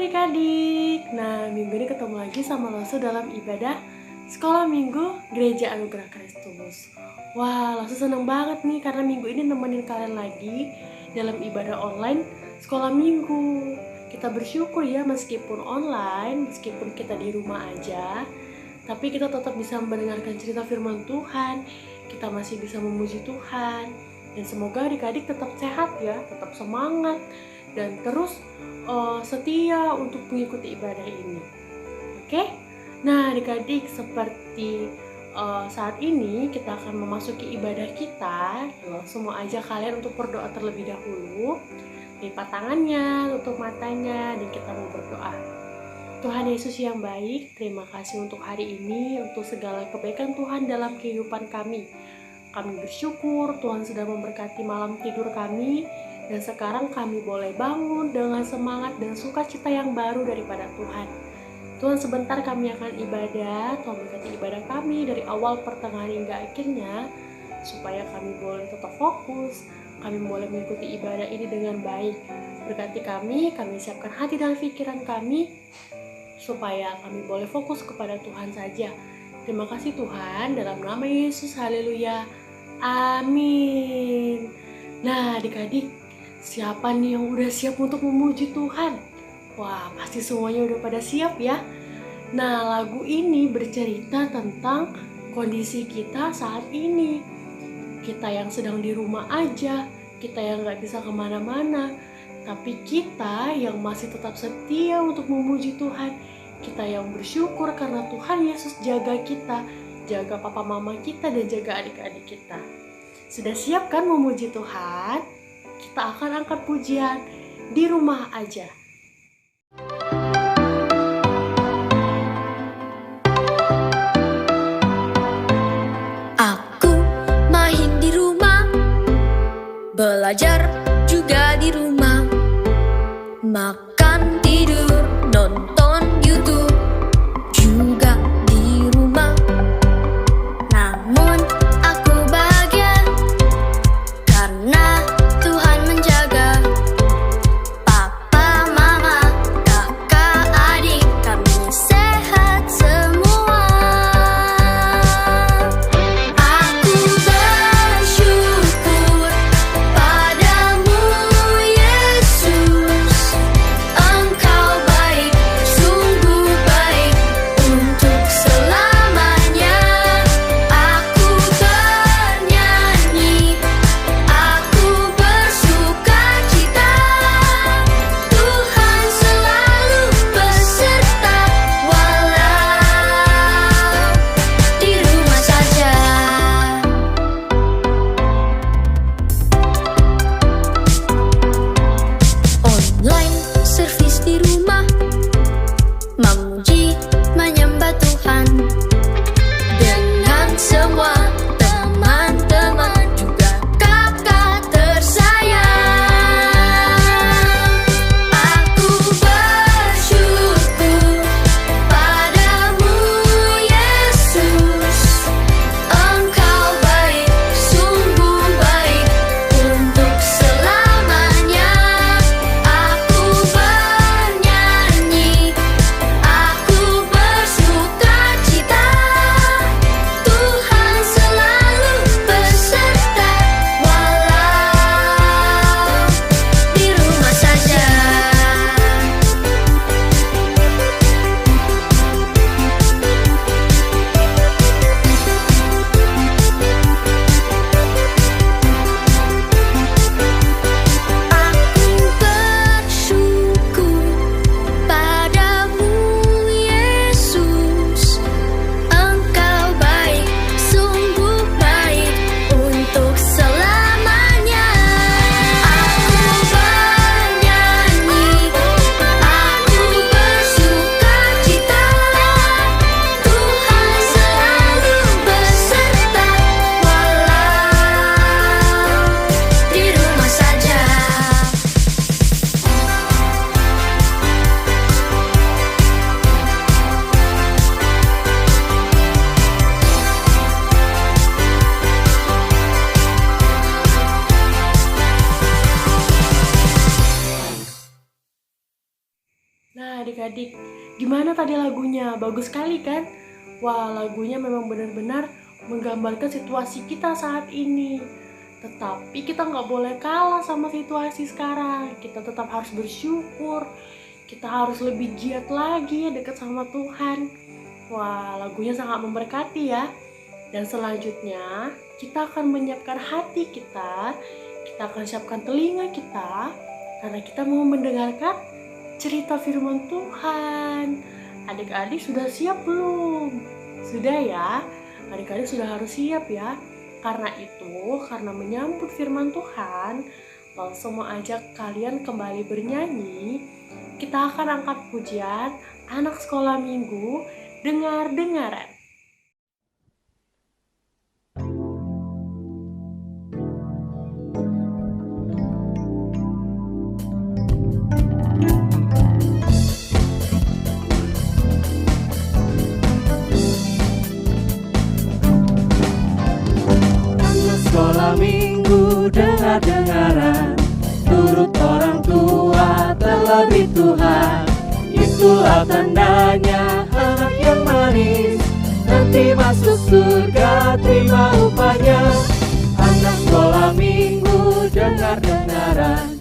adik-adik. Nah, minggu ini ketemu lagi sama Losu dalam ibadah Sekolah Minggu Gereja Anugerah Kristus. Wah, Losu seneng banget nih karena minggu ini nemenin kalian lagi dalam ibadah online Sekolah Minggu. Kita bersyukur ya meskipun online, meskipun kita di rumah aja, tapi kita tetap bisa mendengarkan cerita firman Tuhan. Kita masih bisa memuji Tuhan. Dan semoga adik-adik tetap sehat ya, tetap semangat dan terus setia untuk mengikuti ibadah ini. Oke? Nah, adik-adik, seperti saat ini kita akan memasuki ibadah kita. Langsung mau ajak kalian untuk berdoa terlebih dahulu. Lipat tangannya, tutup matanya, dan kita mau berdoa. Tuhan Yesus yang baik, terima kasih untuk hari ini, untuk segala kebaikan Tuhan dalam kehidupan kami. Kami bersyukur Tuhan sudah memberkati malam tidur kami, dan sekarang kami boleh bangun dengan semangat dan sukacita yang baru daripada Tuhan. Tuhan, sebentar kami akan ibadah. Tuhan berkati ibadah kami dari awal, pertengahan hingga akhirnya, supaya kami boleh tetap fokus, kami boleh mengikuti ibadah ini dengan baik. Berkati kami siapkan hati dan pikiran kami, supaya kami boleh fokus kepada Tuhan saja. Terima kasih Tuhan, dalam nama Yesus, haleluya, amin. Nah adik-adik, siapa nih yang udah siap untuk memuji Tuhan? Wah, pasti semuanya udah pada siap ya. Nah, lagu ini bercerita tentang kondisi kita saat ini. Kita yang sedang di rumah aja, kita yang gak bisa kemana-mana, tapi kita yang masih tetap setia untuk memuji Tuhan. Kita yang bersyukur karena Tuhan Yesus jaga kita, jaga papa mama kita, dan jaga adik-adik kita. Sudah siap kan memuji Tuhan? Kita akan angkat pujian di rumah aja. Aku main di rumah, belajar juga di rumah, makan, tidur, nonton YouTube juga di rumah. Namun aku bahagia karena Tuhan menjaga papa, adik-adik. Gimana tadi lagunya? Bagus sekali kan? Wah, lagunya memang benar-benar menggambarkan situasi kita saat ini. Tetapi kita nggak boleh kalah sama situasi sekarang. Kita tetap harus bersyukur. Kita harus lebih giat lagi dekat sama Tuhan. Wah, lagunya sangat memberkati ya. Dan selanjutnya, kita akan menyiapkan hati kita. Kita akan siapkan telinga kita. Karena kita mau mendengarkan cerita firman Tuhan. Adik-adik sudah siap belum? Sudah ya? Adik-adik sudah harus siap ya. Karena itu, karena menyambut firman Tuhan, langsung mau ajak kalian kembali bernyanyi. Kita akan angkat pujian anak sekolah minggu, dengar-dengaran. Sekolah minggu dengar-dengaran, turut orang tua terlebih Tuhan. Itulah tandanya anak yang manis, nanti masuk surga terima upahnya. Anak sekolah minggu dengar-dengaran,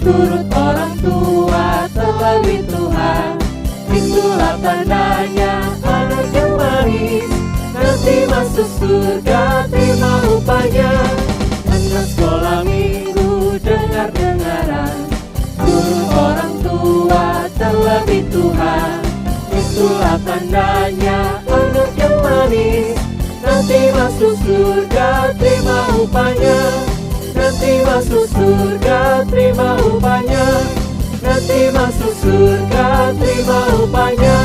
turut orang tua terlebih Tuhan. Itulah tandanya anak yang manis, nanti masuk surga terima upahnya. Anak sekolah minggu dengar-dengaran, turut orang tua terlebih Tuhan. Itulah tandanya anak yang manis, nanti masuk surga terima upahnya. Nanti masuk surga terima upahnya. Nanti masuk surga terima upahnya.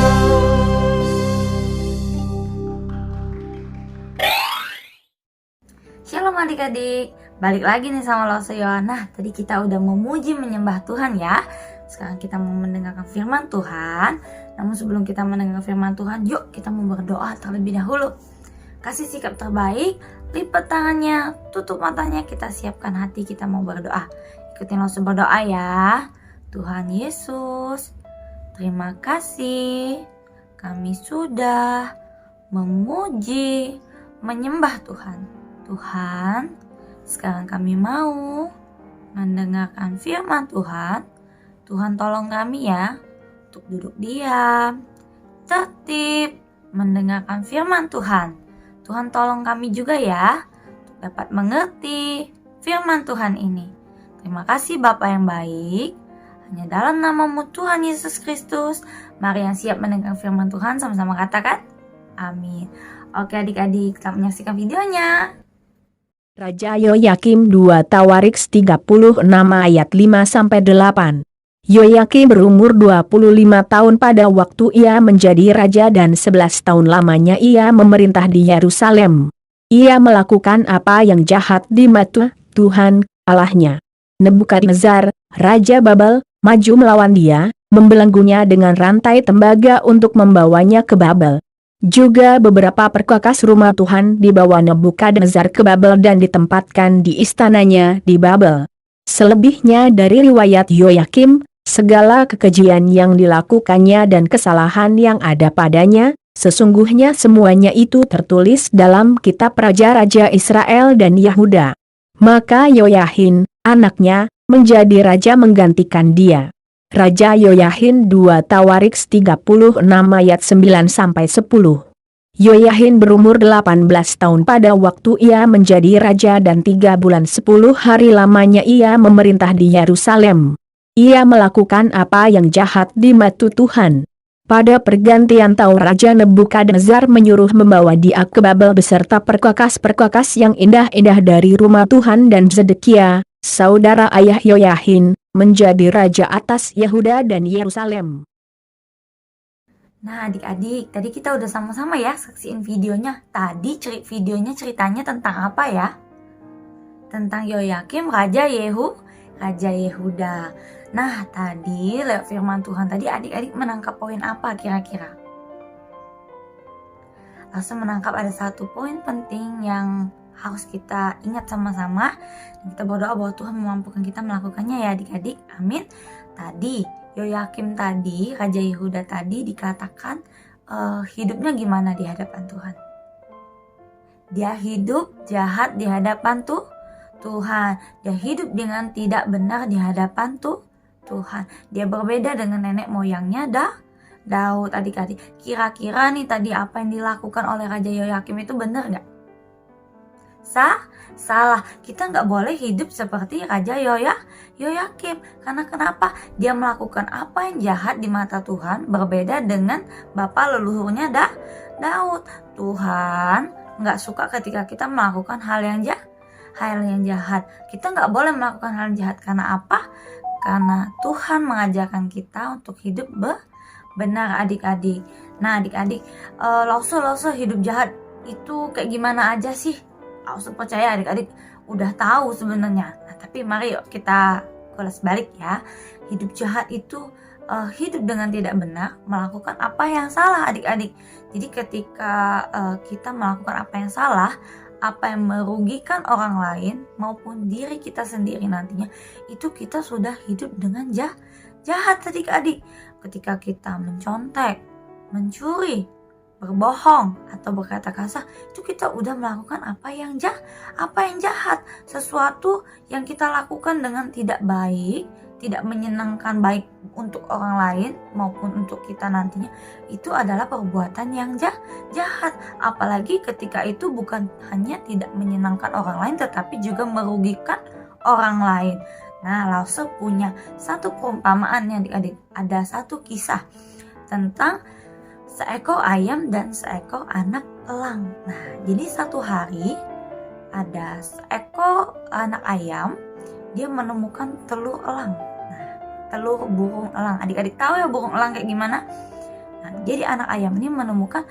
Shalom adik-adik, balik lagi nih sama Loso Yohana. Tadi kita udah memuji menyembah Tuhan ya. Sekarang kita mau mendengarkan firman Tuhan. Namun sebelum kita mendengarkan firman Tuhan, yuk kita mau berdoa terlebih dahulu. Kasih sikap terbaik, lipat tangannya, tutup matanya, kita siapkan hati kita mau berdoa. Ikutin Loso berdoa ya. Tuhan Yesus, terima kasih. Kami sudah memuji, menyembah Tuhan. Tuhan, sekarang kami mau mendengarkan firman Tuhan. Tuhan tolong kami ya, untuk duduk diam, tertib, mendengarkan firman Tuhan. Tuhan tolong kami juga ya, untuk dapat mengerti firman Tuhan ini. Terima kasih Bapa yang baik. Hanya dalam namamu Tuhan Yesus Kristus, mari yang siap mendengarkan firman Tuhan sama-sama katakan, amin. Oke adik-adik, kita menyaksikan videonya. Raja Yoyakim 2 Tawarik 36 ayat 5-8. Yoyakim berumur 25 tahun pada waktu ia menjadi raja dan 11 tahun lamanya ia memerintah di Yerusalem. Ia melakukan apa yang jahat di mata Tuhan Allahnya. Nebukadnezar, Raja Babel, maju melawan dia, membelenggunya dengan rantai tembaga untuk membawanya ke Babel. Juga beberapa perkakas rumah Tuhan dibawa Nebukadnezar ke Babel dan ditempatkan di istananya di Babel. Selebihnya dari riwayat Yoyakim, segala kekejian yang dilakukannya dan kesalahan yang ada padanya, sesungguhnya semuanya itu tertulis dalam kitab Raja-Raja Israel dan Yehuda. Maka Yoyahin, anaknya, menjadi raja menggantikan dia. Raja Yoyahin 2 Tawarik 36 ayat 9-10. Yoyahin berumur 18 tahun pada waktu ia menjadi raja dan 3 bulan 10 hari lamanya ia memerintah di Yerusalem. Ia melakukan apa yang jahat di mata Tuhan. Pada pergantian tahun Raja Nebukadnezar menyuruh membawa dia ke Babel beserta perkakas-perkakas yang indah-indah dari rumah Tuhan dan Zedekia, saudara ayah Yoyahin, menjadi raja atas Yehuda dan Yerusalem. Nah adik-adik, tadi kita udah sama-sama ya saksiin videonya. Tadi videonya ceritanya tentang apa ya? Tentang Yoyakim, Raja Yehuda. Nah tadi lewat firman Tuhan tadi adik-adik menangkap poin apa kira-kira? Langsung menangkap ada satu poin penting yang harus kita ingat sama-sama. Dan kita berdoa bahwa Tuhan memampukan kita melakukannya ya adik-adik. Amin. Tadi Yoyakim tadi, Raja Yehuda tadi dikatakan hidupnya gimana di hadapan Tuhan? Dia hidup jahat di hadapan Tuhan. Dia hidup dengan tidak benar di hadapan Tuhan. Dia berbeda dengan nenek moyangnya Daud. Adik-adik, kira-kira nih tadi apa yang dilakukan oleh Raja Yoyakim itu benar nggak? Salah. Kita nggak boleh hidup seperti Raja Yoyakim. Karena kenapa? Dia melakukan apa yang jahat di mata Tuhan, berbeda dengan bapak leluhurnya Daud. Tuhan nggak suka ketika kita melakukan hal yang jahat. Kita nggak boleh melakukan hal yang jahat. Karena apa? Karena Tuhan mengajarkan kita untuk hidup benar, adik-adik. Nah, adik-adik, Lause hidup jahat itu kayak gimana aja sih? Lause percaya adik-adik udah tahu sebenarnya. Nah, tapi mari yuk kita kulas balik ya. Hidup jahat itu hidup dengan tidak benar, melakukan apa yang salah, adik-adik. Jadi ketika kita melakukan apa yang salah, apa yang merugikan orang lain maupun diri kita sendiri nantinya, itu kita sudah hidup dengan jahat, adik-adik. Ketika kita mencontek, mencuri, berbohong atau berkata kasar, itu kita udah melakukan apa yang jahat, sesuatu yang kita lakukan dengan tidak baik, tidak menyenangkan baik untuk orang lain maupun untuk kita nantinya, itu adalah perbuatan yang jahat. Apalagi ketika itu bukan hanya tidak menyenangkan orang lain, tetapi juga merugikan orang lain. Nah, Lause punya satu perumpamaan yang adik-adik. Ada satu kisah tentang seekor ayam dan seekor anak elang. Nah, jadi satu hari ada seekor anak ayam, dia menemukan telur elang. Nah, telur burung elang. Adik-adik tahu ya burung elang kayak gimana? Nah, jadi anak ayam ini menemukan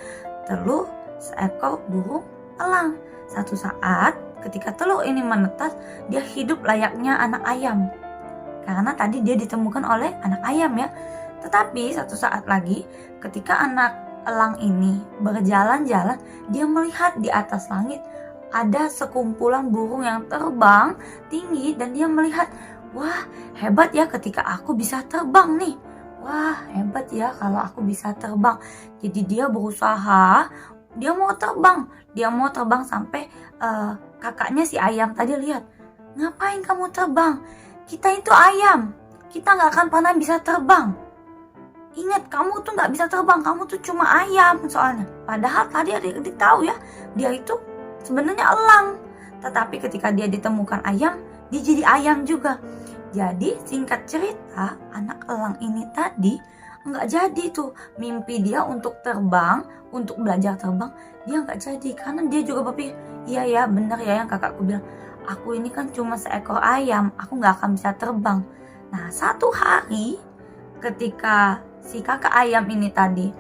telur seekor burung elang. Satu saat ketika telur ini menetas, dia hidup layaknya anak ayam. Karena tadi dia ditemukan oleh anak ayam ya. Tetapi satu saat lagi ketika anak elang ini berjalan-jalan, dia melihat di atas langit ada sekumpulan burung yang terbang tinggi dan dia melihat, wah hebat ya ketika aku bisa terbang nih. Wah hebat ya kalau aku bisa terbang. Jadi dia berusaha, dia mau terbang sampai kakaknya si ayam tadi lihat, ngapain kamu terbang? Kita itu ayam, kita gak akan pernah bisa terbang. Ingat, kamu tuh gak bisa terbang, kamu tuh cuma ayam soalnya. Padahal tadi adik-adik tahu ya, dia itu sebenarnya elang. Tetapi ketika dia ditemukan ayam, dia jadi ayam juga. Jadi singkat cerita, anak elang ini tadi gak jadi tuh mimpi dia untuk terbang, untuk belajar terbang. Dia gak jadi karena dia juga berpikir, iya ya benar ya yang kakakku bilang, aku ini kan cuma seekor ayam, aku gak akan bisa terbang. Nah satu hari ketika si kakak ayam ini tadi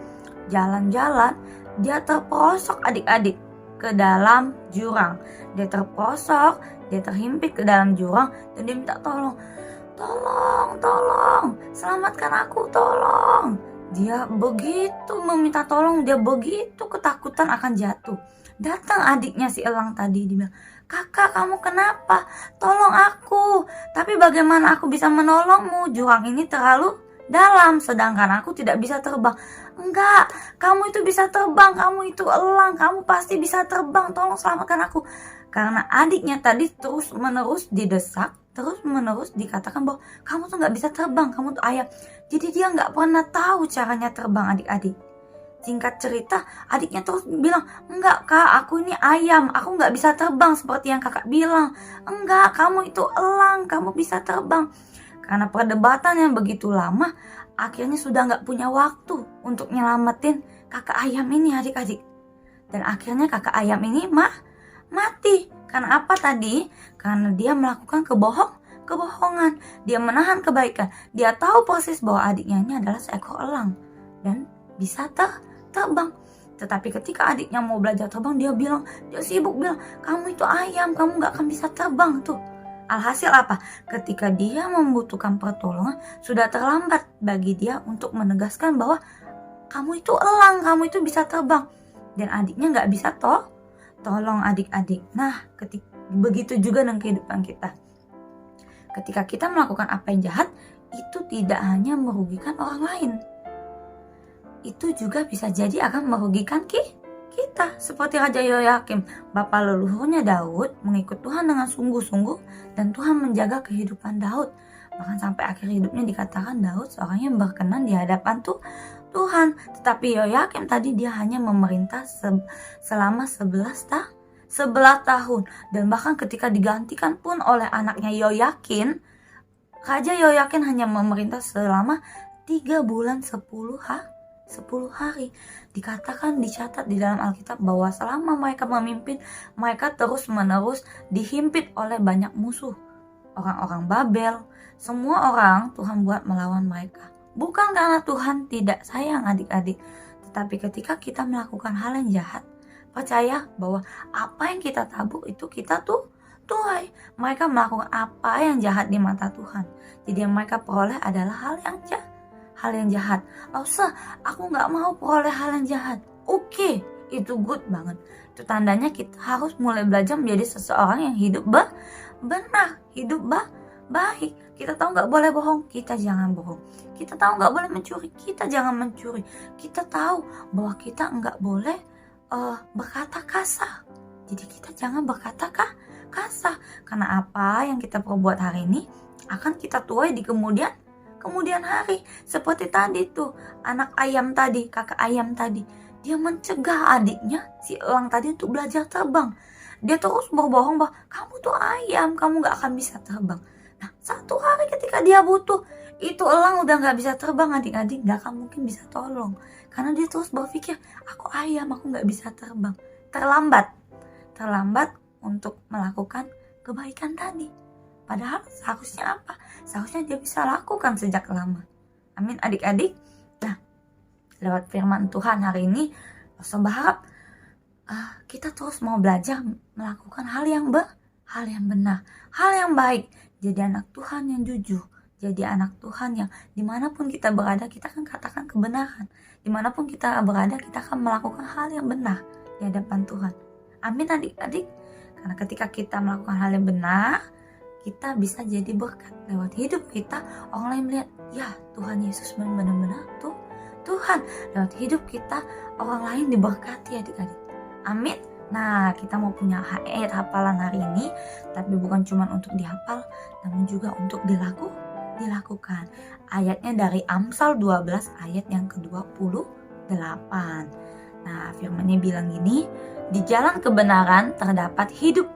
jalan-jalan, dia terperosok adik-adik ke dalam jurang. Dia terperosok, dia terhimpit ke dalam jurang dan dia minta tolong, selamatkan aku, tolong. Dia begitu meminta tolong, dia begitu ketakutan akan jatuh. Datang adiknya si elang tadi, dia bilang, kakak kamu kenapa? Tolong aku. Tapi bagaimana aku bisa menolongmu? Jurang ini terlalu dalam, sedangkan aku tidak bisa terbang. Enggak, kamu itu bisa terbang, kamu itu elang, kamu pasti bisa terbang, tolong selamatkan aku. Karena adiknya tadi terus menerus didesak, terus menerus dikatakan bahwa kamu tuh gak bisa terbang, kamu tuh ayam. Jadi dia gak pernah tahu caranya terbang, adik-adik. Singkat cerita, adiknya terus bilang, enggak kak, aku ini ayam, aku gak bisa terbang seperti yang kakak bilang. Enggak, kamu itu elang, kamu bisa terbang. Karena perdebatan yang begitu lama, akhirnya sudah gak punya waktu untuk nyelamatin kakak ayam ini, adik-adik. Dan akhirnya kakak ayam ini mati. Karena apa tadi? Karena dia melakukan kebohongan. Dia menahan kebaikan. Dia tahu persis bahwa adiknya ini adalah seekor elang dan bisa terbang. Tetapi ketika adiknya mau belajar terbang, dia sibuk bilang, kamu itu ayam, kamu gak akan bisa terbang tuh. Alhasil apa? Ketika dia membutuhkan pertolongan, sudah terlambat bagi dia untuk menegaskan bahwa kamu itu elang, kamu itu bisa terbang. Dan adiknya gak bisa tolong adik-adik. Nah, begitu juga dengan kehidupan kita. Ketika kita melakukan apa yang jahat, itu tidak hanya merugikan orang lain, itu juga bisa jadi akan merugikan kita. Seperti Raja Yoyakim, bapak leluhurnya Daud mengikut Tuhan dengan sungguh-sungguh dan Tuhan menjaga kehidupan Daud. Bahkan sampai akhir hidupnya dikatakan Daud seorang yang berkenan di hadapan Tuhan. Tetapi Yoyakim tadi dia hanya memerintah selama 11 tahun. Dan bahkan ketika digantikan pun oleh anaknya Yoyakin, Raja Yoyakin hanya memerintah selama 3 bulan 10 hari. Dikatakan, dicatat di dalam Alkitab bahwa selama mereka memimpin, mereka terus menerus dihimpit oleh banyak musuh. Orang-orang Babel, semua orang Tuhan buat melawan mereka. Bukan karena Tuhan tidak sayang adik-adik, tetapi ketika kita melakukan hal yang jahat, percaya bahwa apa yang kita tabur itu kita tuai. Mereka melakukan apa yang jahat di mata Tuhan. Jadi yang mereka peroleh adalah hal yang jahat. Aku gak mau peroleh hal yang jahat. Oke, itu good banget. Itu tandanya kita harus mulai belajar menjadi seseorang yang hidup benar, hidup baik. Kita tahu gak boleh bohong, kita jangan bohong. Kita tahu gak boleh mencuri, kita jangan mencuri. Kita tahu bahwa kita gak boleh berkata kasar. Jadi kita jangan berkata kasar. Karena apa yang kita perbuat hari ini akan kita tuai di kemudian hari. Seperti tadi tuh kakak ayam tadi, dia mencegah adiknya si elang tadi untuk belajar terbang. Dia terus berbohong bahwa kamu tuh ayam, kamu gak akan bisa terbang. Nah, satu hari ketika dia butuh, itu elang udah gak bisa terbang, adik-adik gak akan mungkin bisa tolong. Karena dia terus berpikir, aku ayam, aku gak bisa terbang. Terlambat untuk melakukan kebaikan tadi. Padahal seharusnya apa? Seharusnya dia bisa lakukan sejak lama. Amin adik-adik. Nah, lewat firman Tuhan hari ini, saya berharap kita terus mau belajar melakukan hal yang benar, hal yang baik. Jadi anak Tuhan yang jujur. Jadi anak Tuhan yang dimanapun kita berada, kita akan katakan kebenaran. Dimanapun kita berada, kita akan melakukan hal yang benar di hadapan Tuhan. Amin adik-adik. Karena ketika kita melakukan hal yang benar, kita bisa jadi berkat lewat hidup kita. Orang lain melihat, ya Tuhan Yesus benar-benar Tuhan. Lewat hidup kita, orang lain diberkati adik-adik. Amin. Nah, kita mau punya ayat hafalan hari ini, tapi bukan cuma untuk dihafal, namun juga untuk dilakukan. Ayatnya dari Amsal 12 ayat yang ke-28. Nah, firman-Nya bilang gini, di jalan kebenaran terdapat hidup,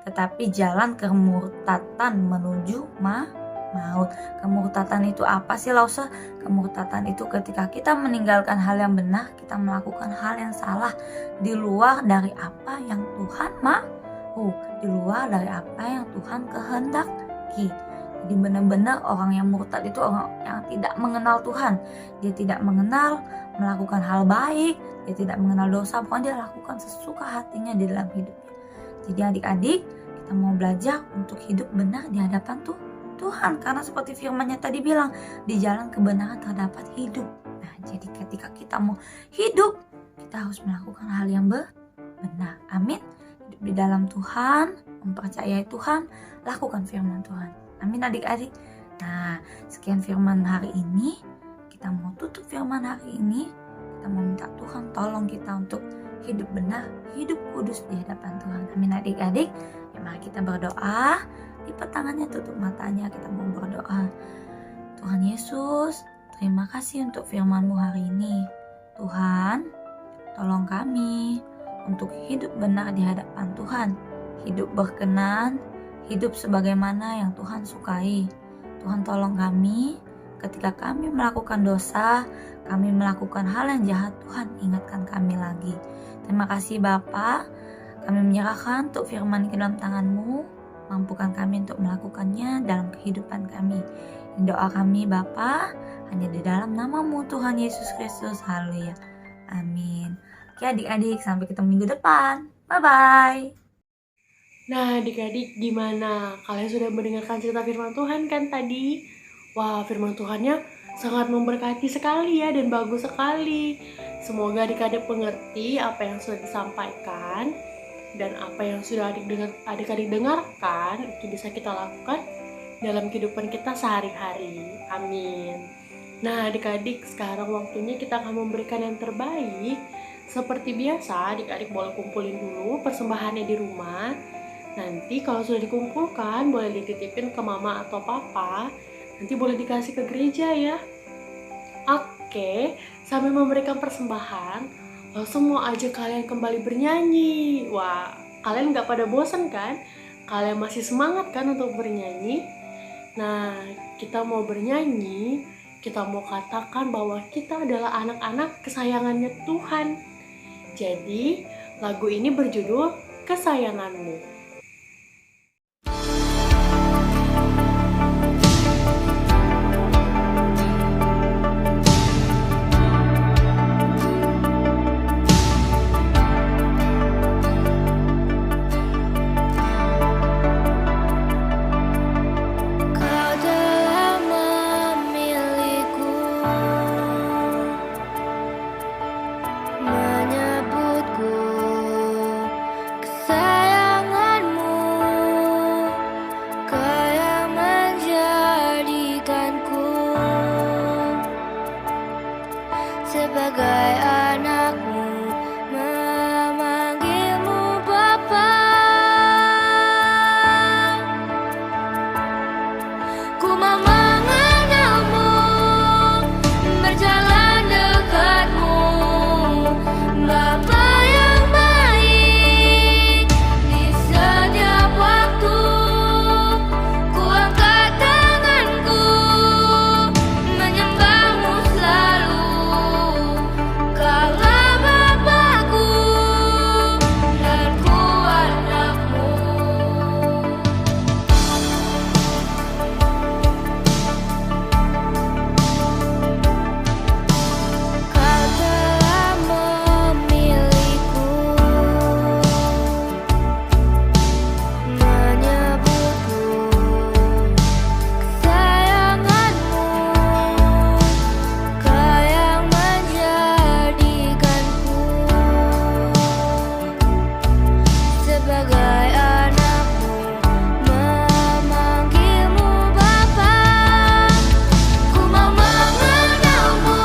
tetapi jalan kemurtatan menuju maut. Kemurtatan itu apa sih, Lause? Kemurtatan itu ketika kita meninggalkan hal yang benar, kita melakukan hal yang salah di luar dari apa yang Tuhan mau, di luar dari apa yang Tuhan kehendaki. Jadi benar-benar orang yang murtad itu orang yang tidak mengenal Tuhan. Dia tidak mengenal melakukan hal baik, dia tidak mengenal dosa, pokoknya dia lakukan sesuka hatinya di dalam hidupnya. Jadi adik-adik, kita mau belajar untuk hidup benar di hadapan Tuhan. Karena seperti firman-Nya tadi bilang, di jalan kebenaran terdapat hidup. Nah, jadi ketika kita mau hidup, kita harus melakukan hal yang benar. Amin. Hidup di dalam Tuhan, mempercayai Tuhan, lakukan firman Tuhan. Amin adik-adik. Nah, sekian firman hari ini. Kita mau tutup firman hari ini. Kita mau minta Tuhan tolong kita untuk hidup benar, hidup kudus di hadapan Tuhan. Amin adik-adik. Ya, mari kita berdoa. Lipat tangannya, tutup matanya, kita mau berdoa. Tuhan Yesus, terima kasih untuk firman-Mu hari ini. Tuhan, tolong kami untuk hidup benar di hadapan Tuhan. Hidup berkenan, hidup sebagaimana yang Tuhan sukai. Tuhan tolong kami ketika kami melakukan dosa, kami melakukan hal yang jahat, Tuhan ingatkan kami lagi. Terima kasih Bapa, kami menyerahkan untuk firman ke dalam tangan-Mu. Mampukan kami untuk melakukannya dalam kehidupan kami. Doa kami Bapa hanya di dalam nama-Mu Tuhan Yesus Kristus. Haleluya. Amin. Oke adik-adik, sampai ketemu minggu depan. Bye-bye. Nah adik-adik, gimana? Kalian sudah mendengarkan cerita firman Tuhan kan tadi? Wah, firman Tuhannya sangat memberkati sekali ya, dan bagus sekali. Semoga adik-adik mengerti apa yang sudah disampaikan, dan apa yang sudah adik-adik dengarkan itu bisa kita lakukan dalam kehidupan kita sehari-hari. Amin. Nah, adik-adik, sekarang waktunya kita akan memberikan yang terbaik. Seperti biasa, adik-adik boleh kumpulin dulu persembahannya di rumah. Nanti kalau sudah dikumpulkan, boleh dititipin ke mama atau papa. Nanti boleh dikasih ke gereja ya. Oke, sambil memberikan persembahan, langsung mau ajak kalian kembali bernyanyi. Wah, kalian gak pada bosan kan? Kalian masih semangat kan untuk bernyanyi? Nah, kita mau bernyanyi, kita mau katakan bahwa kita adalah anak-anak kesayangannya Tuhan. Jadi, lagu ini berjudul Kesayanganmu. Kau telah memilihku, menyebutku kesayanganmu, kau yang menjadikanku sebagai anakmu, memanggilmu Bapa. Ku mau mengenalmu, berjalan dekatmu, Bapa yang baik. Di setiap waktu ku angkat tanganku, menyembahmu selalu. Kaulah Bapakku dan ku anakmu. Kau telah memilihku, menyebutku kesayanganmu, kau yang menjadikanku sebagai anakmu, memanggilmu Bapa. Ku mau mengenalmu,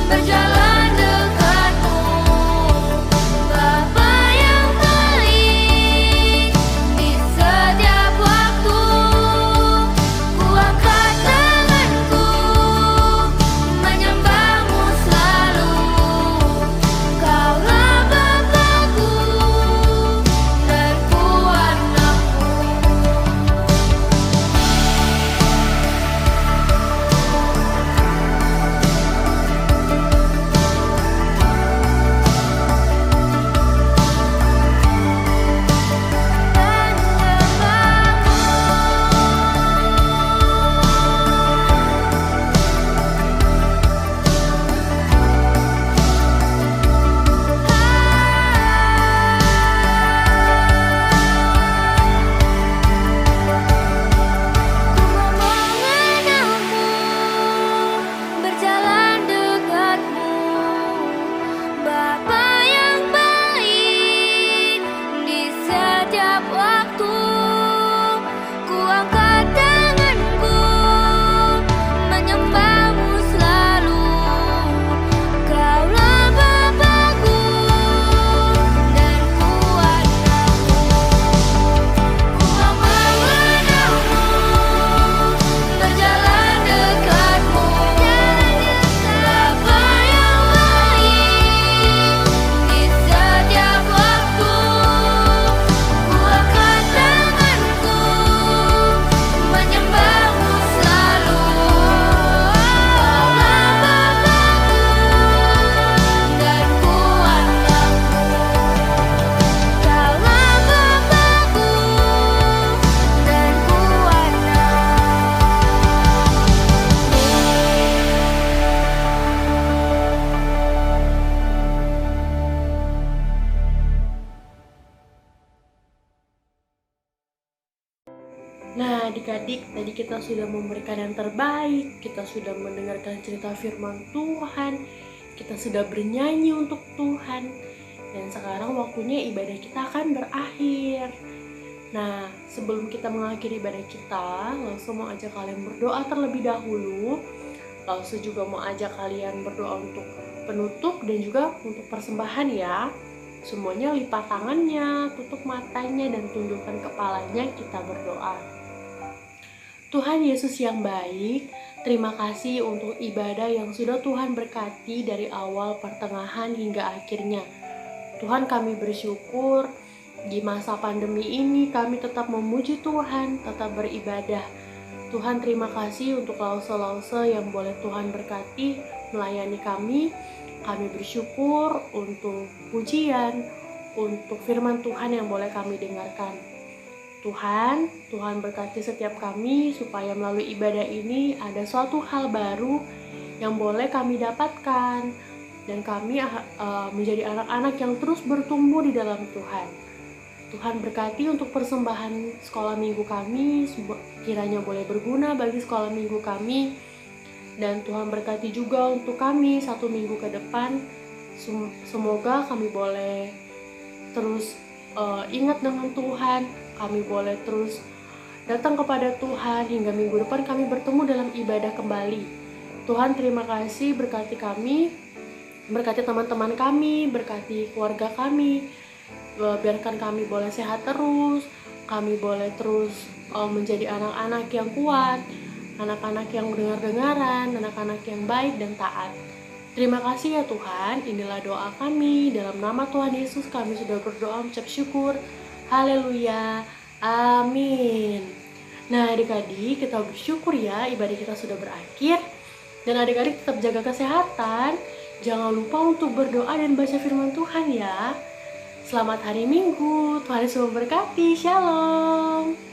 berjalan dekatmu, Bapa yang baik. Di setiap waktu ku angkat tanganku, menyembahmu selalu. Kaulah Bapakku dan ku anakmu. Ku mau mengenalmu, berjalan dekatmu, Bapa yang baik. Di setiap waktu ku angkat tanganku, menyembahmu selalu. Kaulah Bapakku dan ku anakmu. Ku mau mengenalmu, berjalan dekatmu, Bapa yang baik. Di setiap waktu ku angkat tanganku, menyembahmu selalu. Kaulah Bapakku dan ku anakmu. Kaulah Bapakku dan ku Nah, adik-adik, tadi kita sudah memberikan yang terbaik, kita sudah mendengarkan cerita firman Tuhan, kita sudah bernyanyi untuk Tuhan, dan sekarang waktunya ibadah kita akan berakhir. Nah, sebelum kita mengakhiri ibadah kita, langsung mau ajak kalian berdoa terlebih dahulu. Langsung juga mau ajak kalian berdoa untuk penutup dan juga untuk persembahan ya. Semuanya lipat tangannya, tutup matanya, dan tundukkan kepalanya, kita berdoa. Tuhan Yesus yang baik, terima kasih untuk ibadah yang sudah Tuhan berkati dari awal, pertengahan, hingga akhirnya. Tuhan, kami bersyukur di masa pandemi ini kami tetap memuji Tuhan, tetap beribadah. Tuhan, terima kasih untuk lause-lause yang boleh Tuhan berkati melayani kami. Kami bersyukur untuk pujian, untuk firman Tuhan yang boleh kami dengarkan. Tuhan berkati setiap kami supaya melalui ibadah ini ada suatu hal baru yang boleh kami dapatkan, dan kami menjadi anak-anak yang terus bertumbuh di dalam Tuhan. Tuhan berkati untuk persembahan sekolah minggu kami, kiranya boleh berguna bagi sekolah minggu kami. Dan Tuhan berkati juga untuk kami 1 minggu ke depan. Semoga kami boleh terus ingat dengan Tuhan, kami boleh terus datang kepada Tuhan hingga minggu depan kami bertemu dalam ibadah kembali. Tuhan, terima kasih, berkati kami, berkati teman-teman kami, berkati keluarga kami. Biarkan kami boleh sehat terus, kami boleh terus menjadi anak-anak yang kuat, anak-anak yang dengar-dengaran, anak-anak yang baik dan taat. Terima kasih ya Tuhan, inilah doa kami, dalam nama Tuhan Yesus kami sudah berdoa mengucap syukur. Haleluya, amin. Nah adik-adik, kita bersyukur ya ibadah kita sudah berakhir. Dan adik-adik tetap jaga kesehatan, jangan lupa untuk berdoa dan baca firman Tuhan ya. Selamat hari Minggu, Tuhan Yesus memberkati, Shalom.